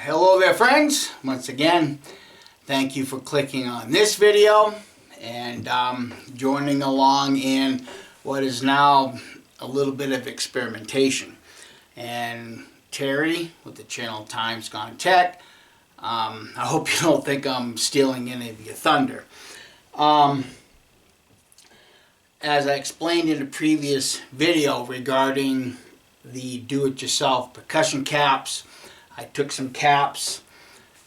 Hello there, friends. Once again, thank you for clicking on this video and joining along in what is now a little bit of experimentation. And Terry with the channel Times Gone Tech, I hope you don't think I'm stealing any of your thunder. As I explained in a previous video regarding the do-it-yourself percussion caps, I took some caps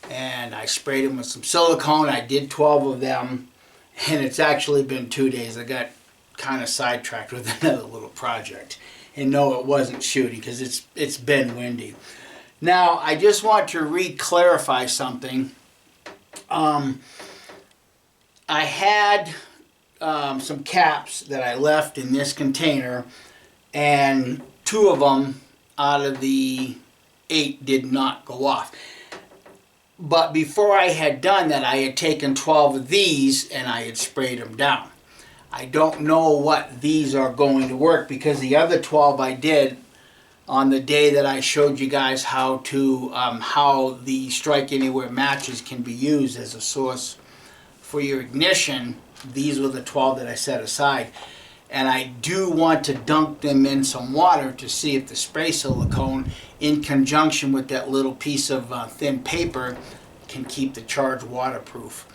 and I sprayed them with some silicone. I did 12 of them, and it's actually been 2 days. I got kind of sidetracked with another little project. And no, it wasn't shooting because it's been windy. Now, I just want to re-clarify something. I had some caps that I left in this container, and 2 of them out of the 8 did not go off. But before I had done that, I had taken 12 of these and I had sprayed them down. I don't know what these are going to work because the other 12 I did on the day that I showed you guys how the Strike Anywhere matches can be used as a source for your ignition. These were the 12 that I set aside. And I do want to dunk them in some water to see if the spray silicone, in conjunction with that little piece of thin paper, can keep the charge waterproof.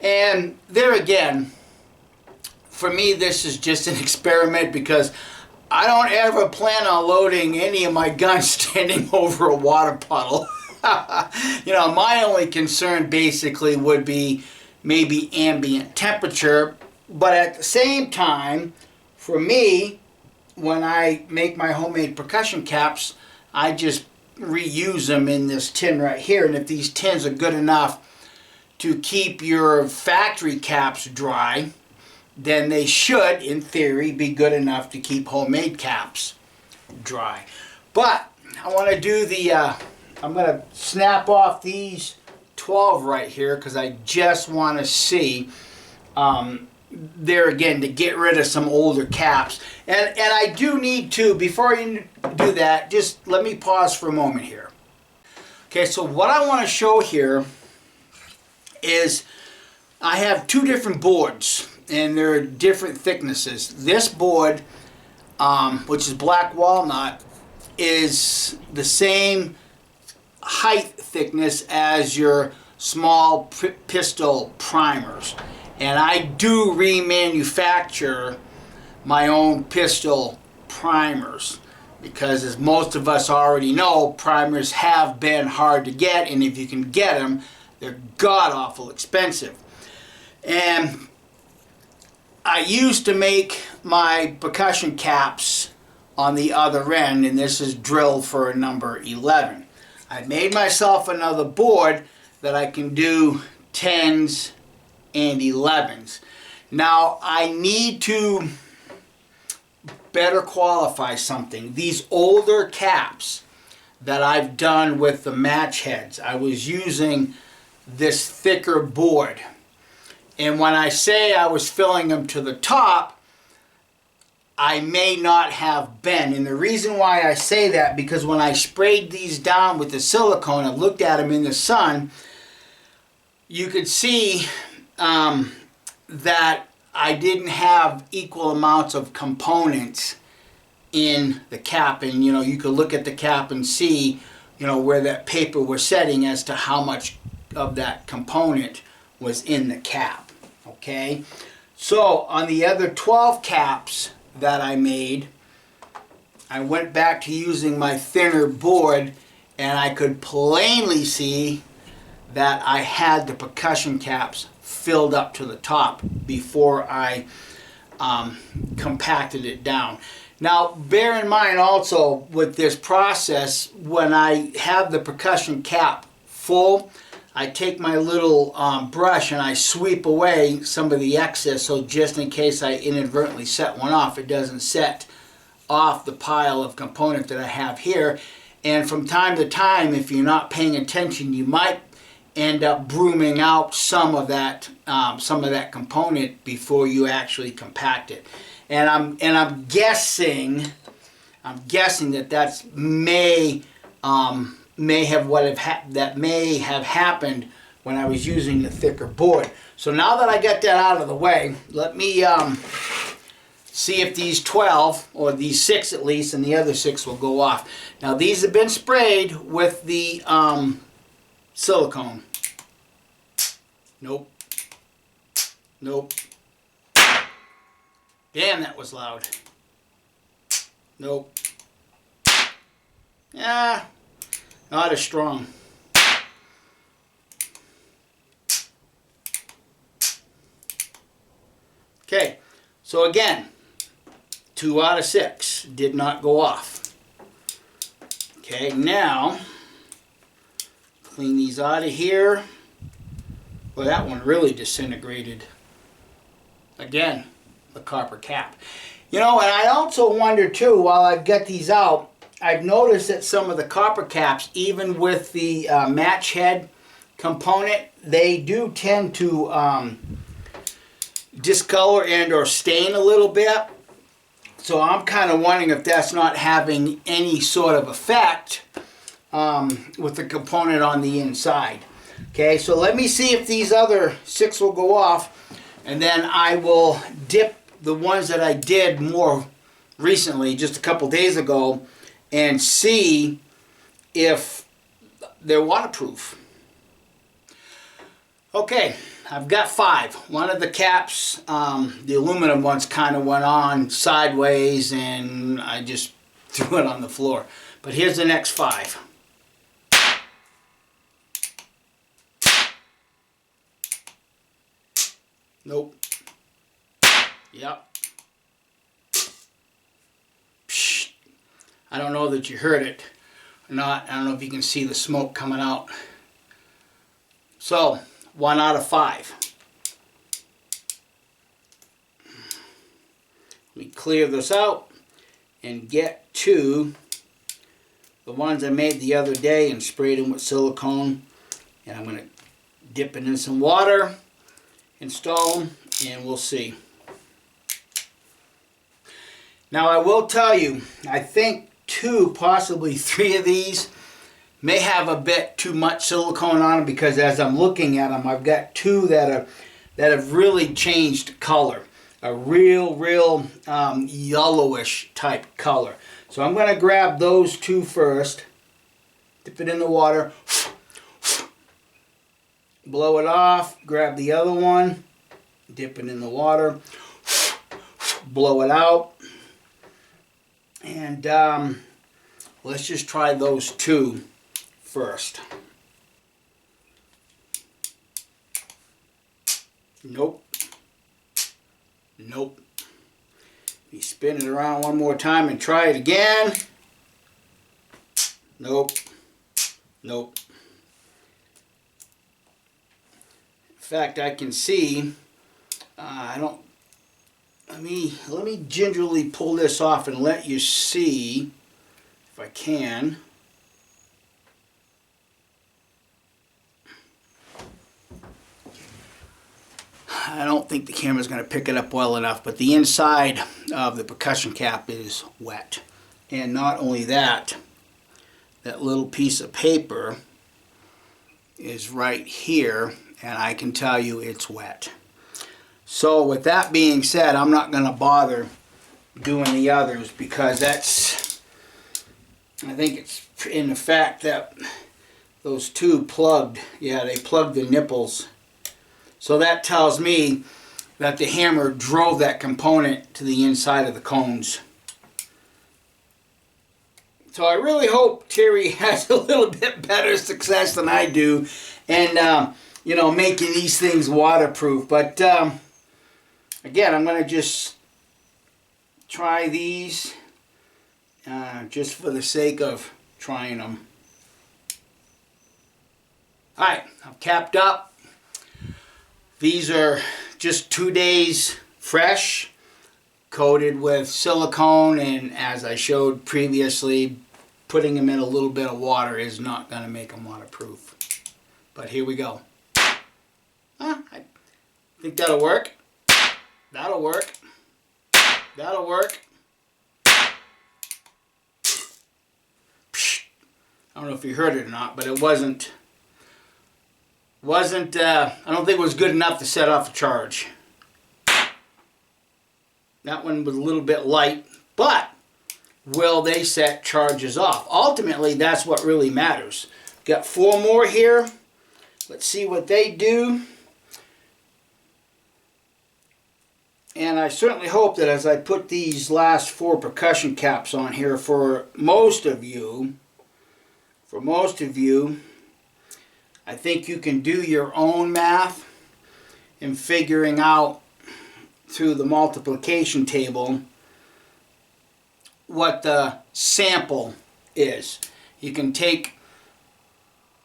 And there again, for me, this is just an experiment because I don't ever plan on loading any of my guns standing over a water puddle. You know, my only concern basically would be maybe ambient temperature, but at the same time, for me, when I make my homemade percussion caps, I just reuse them in this tin right here. And if these tins are good enough to keep your factory caps dry, then they should, in theory, be good enough to keep homemade caps dry. But I want to do I'm going to snap off these 12 right here because I just want to see there again to get rid of some older caps. And I do need to, before you do that, just let me pause for a moment here. Okay, so what I want to show here is I have 2 different boards and they're different thicknesses. This board, which is black walnut, is the same height thickness as your small pistol primers. And I do remanufacture my own pistol primers because, as most of us already know, primers have been hard to get, and if you can get them, they're god-awful expensive. And I used to make my percussion caps on the other end, and this is drilled for a number 11. I made myself another board that I can do 10s and 11s. Now I need to better qualify something. These older caps that I've done with the match heads, I was using this thicker board. And when I say I was filling them to the top, I may not have been. And the reason why I say that, because when I sprayed these down with the silicone and looked at them in the sun, you could see that I didn't have equal amounts of components in the cap. And you could look at the cap and see where that paper was setting as to how much of that component was in the cap. Okay, so on the other 12 caps that I made, I went back to using my thinner board, and I could plainly see that I had the percussion caps filled up to the top before I compacted it down. Now, bear in mind also with this process, when I have the percussion cap full, I take my little brush and I sweep away some of the excess, so just in case I inadvertently set one off, it doesn't set off the pile of component that I have here. And from time to time, if you're not paying attention, you might end up brooming out some of that component before you actually compact it. And I'm guessing that may may have happened when I was using the thicker board. So now that I got that out of the way, let me see if these 12, or these 6 at least, and the other 6 will go off. Now these have been sprayed with the silicone. Nope. Nope. Damn, that was loud. Nope. Yeah, not as strong. Okay, so again, 2 out of 6 did not go off. Okay, now clean these out of here. Well, that one really disintegrated. Again, the copper cap. You know, and I also wonder too, while I've got these out, I've noticed that some of the copper caps, even with the match head component, they do tend to discolor and or stain a little bit. So I'm kind of wondering if that's not having any sort of effect with the component on the inside. Okay, so let me see if these other 6 will go off, and then I will dip the ones that I did more recently, just a couple days ago, and see if they're waterproof. Okay, I've got 5. One of the caps, the aluminum ones, kind of went on sideways and I just threw it on the floor. But here's the next 5. Nope. Yep. Psh. I don't know that you heard it or not. I don't know if you can see the smoke coming out. So, 1 out of 5. Let me clear this out and get to the ones I made the other day and sprayed them with silicone. And I'm going to dip it in some water, install them, and we'll see. Now I will tell you, I think 2, possibly 3 of these may have a bit too much silicone on them, because as I'm looking at them, I've got 2 that have really changed color. A real yellowish type color. So I'm going to grab those 2 first, dip it in the water, blow it off, grab the other one, dip it in the water, blow it out, and let's just try those 2 first. Nope. Nope. You spin it around one more time and try it again. Nope. Nope. In fact, I can see, let me gingerly pull this off and let you see, if I can. I don't think the camera's going to pick it up well enough, but the inside of the percussion cap is wet. And not only that, that little piece of paper is right here, and I can tell you it's wet. So with that being said, I'm not going to bother doing the others, because that's, I think it's in the fact that those 2 plugged, yeah, they plugged the nipples. So that tells me that the hammer drove that component to the inside of the cones. So I really hope Terry has a little bit better success than I do in, you know, making these things waterproof. But again, I'm going to just try these just for the sake of trying them. Alright, I've capped up. These are just 2 days fresh, coated with silicone, and as I showed previously, putting them in a little bit of water is not going to make them waterproof. But here we go. I think that'll work. That'll work. That'll work. I don't know if you heard it or not, but it wasn't, I don't think it was good enough to set off a charge. That one was a little bit light, but will they set charges off? Ultimately, that's what really matters. Got 4 more here. Let's see what they do. And I certainly hope that as I put these last 4 percussion caps on here, for most of you, I think you can do your own math in figuring out through the multiplication table what the sample is. You can take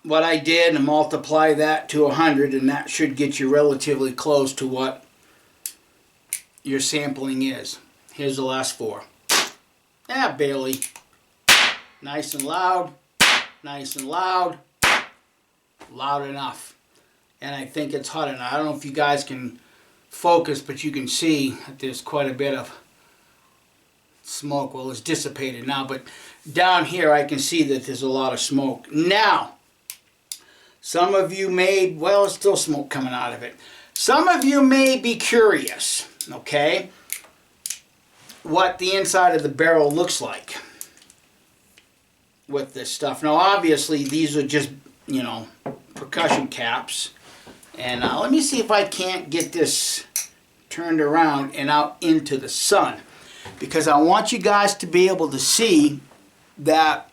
what I did and multiply that to 100, and that should get you relatively close to what your sampling is. Here's the last 4. Barely. Nice and loud, nice and loud, loud enough. And I think it's hot enough. I don't know if you guys can focus, but you can see that there's quite a bit of smoke. Well, it's dissipated now, but down here I can see that there's a lot of smoke. Now, some of you may, well, there's still smoke coming out of it. Some of you may be curious, okay, what the inside of the barrel looks like with this stuff. Now, obviously, these are just, you know, percussion caps. And let me see if I can't get this turned around and out into the sun, because I want you guys to be able to see that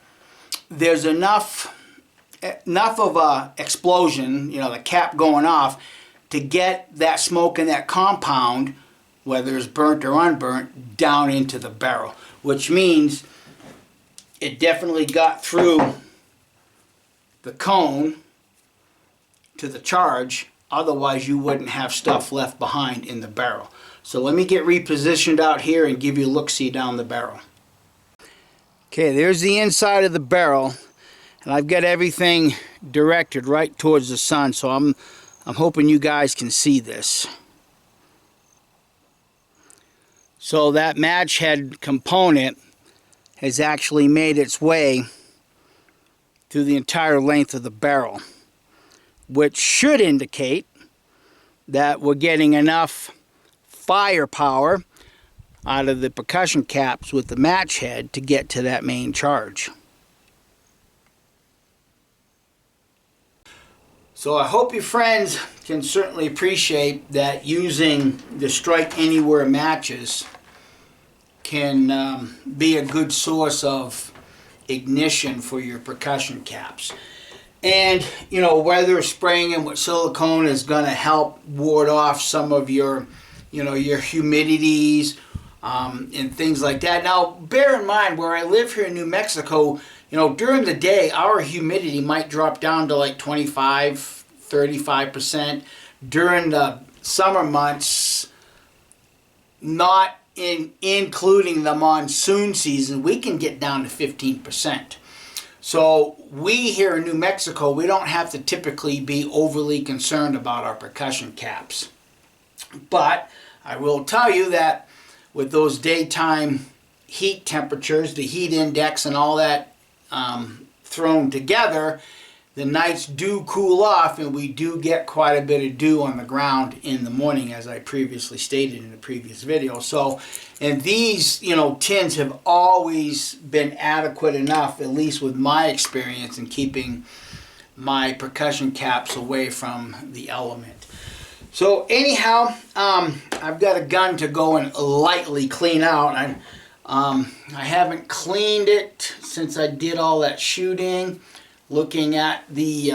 there's enough of a explosion, you know, the cap going off, to get that smoke and that compound, whether it's burnt or unburnt, down into the barrel, which means it definitely got through the cone to the charge. Otherwise, you wouldn't have stuff left behind in the barrel. So let me get repositioned out here and give you a look-see down the barrel. Okay, there's the inside of the barrel, and I've got everything directed right towards the sun, so I'm hoping you guys can see this. So that match head component has actually made its way through the entire length of the barrel, which should indicate that we're getting enough firepower out of the percussion caps with the match head to get to that main charge. So I hope your friends can certainly appreciate that using the Strike Anywhere matches can be a good source of ignition for your percussion caps. And, you know, whether spraying them with silicone is going to help ward off some of your, you know, your humidities and things like that. Now, bear in mind, where I live here in New Mexico, you know, during the day, our humidity might drop down to like 25, 35%. During the summer months, not including the monsoon season, we can get down to 15%. So we here in New Mexico, we don't have to typically be overly concerned about our percussion caps. But I will tell you that with those daytime heat temperatures, the heat index and all that thrown together, the nights do cool off, and we do get quite a bit of dew on the ground in the morning, as I previously stated in the previous video. So, and these, you know, tins have always been adequate enough, at least with my experience, in keeping my percussion caps away from the element. So anyhow, I've got a gun to go and lightly clean out. I haven't cleaned it since I did all that shooting. Looking at the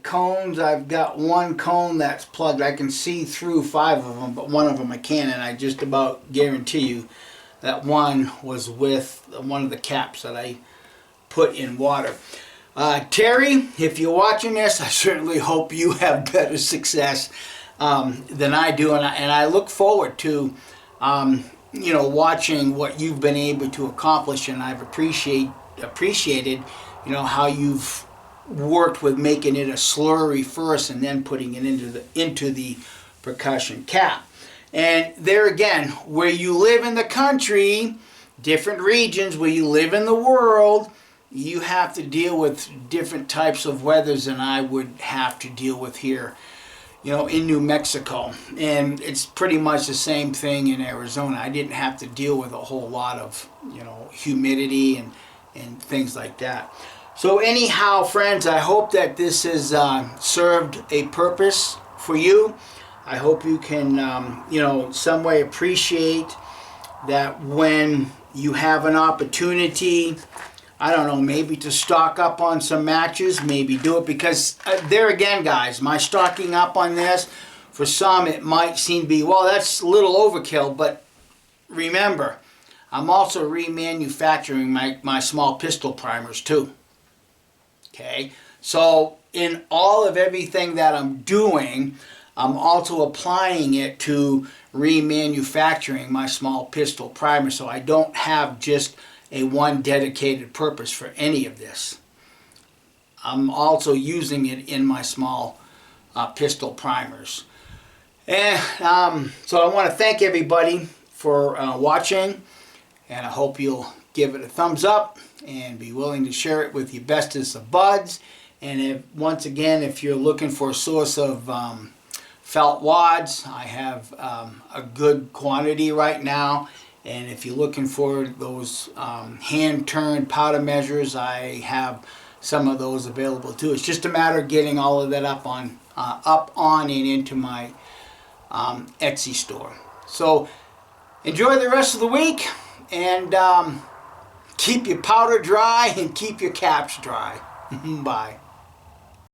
cones, I've got one cone that's plugged. I can see through 5 of them, but one of them I can't, and I just about guarantee you that one was with one of the caps that I put in water. Terry, if you're watching this, I certainly hope you have better success than I do, and I look forward to you know, watching what you've been able to accomplish, and I've appreciated, you know, how you've worked with making it a slurry first and then putting it into the percussion cap. And there again, where you live in the country, different regions where you live in the world, you have to deal with different types of weathers than I would have to deal with here, you know, in New Mexico. And it's pretty much the same thing in Arizona. I didn't have to deal with a whole lot of, you know, humidity and things like that. So anyhow, friends, I hope that this has served a purpose for you. I hope you can, you know, some way appreciate that when you have an opportunity, I don't know, maybe to stock up on some matches, maybe do it, because there again, guys, my stocking up on this, for some it might seem to be, well, that's a little overkill, but remember, I'm also remanufacturing my small pistol primers too. Okay, so in all of everything that I'm doing, I'm also applying it to remanufacturing my small pistol primer, so I don't have just a one dedicated purpose for any of this. I'm also using it in my small pistol primers. And so I want to thank everybody for watching, and I hope you'll give it a thumbs up and be willing to share it with your bestest of buds. And once again, if you're looking for a source of felt wads, I have a good quantity right now. And if you're looking for those hand-turned powder measures, I have some of those available too. It's just a matter of getting all of that up on and into my Etsy store. So enjoy the rest of the week, and keep your powder dry and keep your caps dry. Bye.